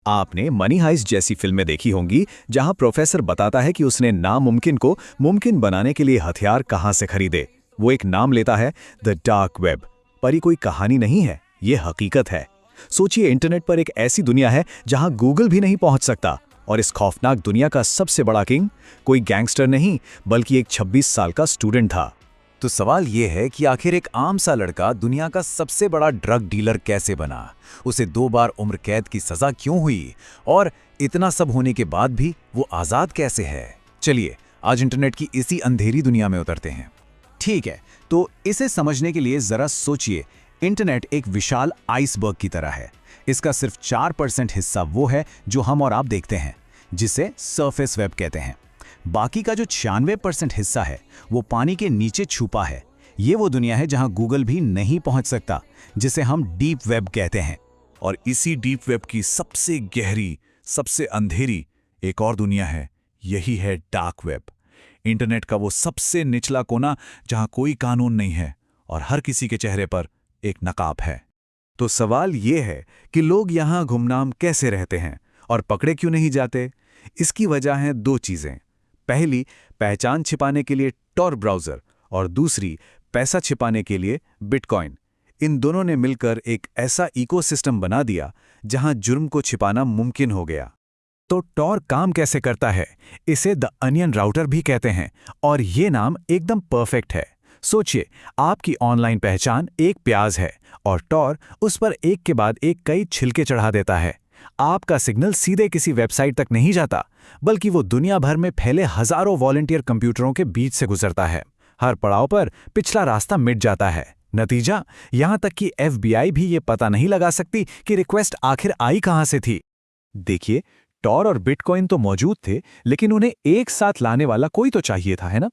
आपने money heist जैसी फिल्में देखी होंगी जहां प्रोफेसर बताता है कि उसने नामुमकिन को मुमकिन बनाने के लिए हथियार कहां से खरीदे। वो एक नाम लेता है, द डार्क वेब। पर ये कोई कहानी नहीं है, ये हकीकत है। सोचिए, इंटरनेट पर एक ऐसी दुनिया है जहां गूगल भी नहीं पहुंच सकता, और इस खौफनाक दुनिया का सबसे बड़ा किंग कोई गैंगस्टर नहीं बल्कि एक 26 साल का स्टूडेंट था। तो सवाल ये है कि आखिर एक आम सा लड़का दुनिया का सबसे बड़ा ड्रग डीलर कैसे बना? उसे 2 बार उम्र कैद की सजा क्यों हुई? और इतना सब होने के बाद भी वो आज़ाद कैसे है? चलिए आज इंटरनेट की इसी अंधेरी दुनिया में उतरते हैं। ठीक है, तो इसे समझने के लिए जरा सोचिए, इंटरनेट एक विशाल आइसबर्ग की तरह है। इसका सिर्फ 4% हिस्सा वो है जो हम और आप देखते हैं, जिसे सरफेस वेब कहते हैं। बाकी का जो 96% हिस्सा है वो पानी के नीचे छुपा है। ये वो दुनिया है जहां गूगल भी नहीं पहुंच सकता, जिसे हम डीप वेब कहते हैं। और इसी डीप वेब की सबसे गहरी, सबसे अंधेरी एक और दुनिया है, यही है डार्क वेब। इंटरनेट का वो सबसे निचला कोना जहां कोई कानून नहीं है और हर किसी के चेहरे पर एक नकाब है। तो सवाल ये है कि लोग यहां गुमनाम कैसे रहते हैं और पकड़े क्यों नहीं जाते? इसकी वजह है 2 चीजें। पहली, पहचान छिपाने के लिए टॉर ब्राउज़र, और दूसरी, पैसा छिपाने के लिए बिटकॉइन। इन दोनों ने मिलकर एक ऐसा इकोसिस्टम बना दिया जहां जुर्म को छिपाना मुमकिन हो गया। तो टॉर काम कैसे करता है? इसे द अनियन राउटर भी कहते हैं, और ये नाम एकदम परफेक्ट है। सोचिए, आपकी ऑनलाइन पहचान एक प्याज है और टॉर उस पर एक के बाद एक कई छिलके चढ़ा देता है। आपका सिग्नल सीधे किसी वेबसाइट तक नहीं जाता, बल्कि वो दुनिया भर में फैले हजारों वॉलंटियर कंप्यूटरों के बीच से गुजरता है। हर पड़ाव पर पिछला रास्ता मिट जाता है। नतीजा, यहां तक कि FBI भी ये पता नहीं लगा सकती कि रिक्वेस्ट आखिर आई कहां से थी। देखिए, टॉर और बिटकॉइन तो मौजूद थे, लेकिन उन्हें एक साथ लाने वाला कोई तो चाहिए था, है ना?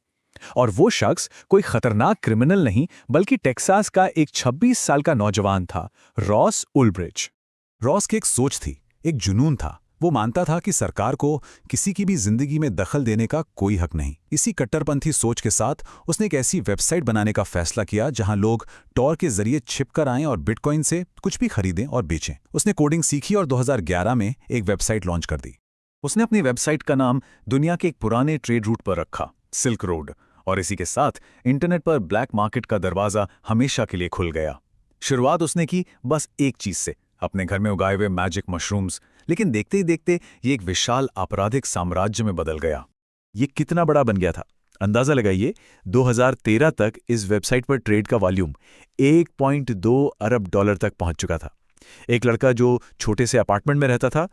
और वो शख्स कोई खतरनाक क्रिमिनल नहीं बल्कि टेक्सास का एक 26 साल का नौजवान था, रॉस उल्ब्रिच। रॉस की एक सोच थी, एक जुनून था। वो मानता था कि सरकार को किसी की भी जिंदगी में दखल देने का कोई हक नहीं। इसी कट्टरपंथी सोच के साथ उसने एक ऐसी वेबसाइट बनाने का फैसला किया जहां लोग टॉर के जरिए छिपकर आएं और बिटकॉइन से कुछ भी खरीदें और बेचें। उसने कोडिंग सीखी और 2011 में एक वेबसाइट लॉन्च कर दी। उसने अपनी वेबसाइट का नाम दुनिया के एक पुराने ट्रेड रूट पर रखा, सिल्क रोड, और इसी के साथ इंटरनेट पर ब्लैक मार्केट का दरवाजा हमेशा के लिए खुल गया। शुरुआत उसने की बस एक चीज से, अपने घर में उगाए हुए मैजिक मशरूम्स, लेकिन देखते ही देखते ये एक विशाल आपराधिक साम्राज्य में बदल गया। ये कितना बड़ा बन गया था, अंदाजा लगाइए। 2013 तक इस वेबसाइट पर ट्रेड का वॉल्यूम $1.2 अरब तक पहुंच चुका था। एक लड़का जो छोटे से अपार्टमेंट में रहता था,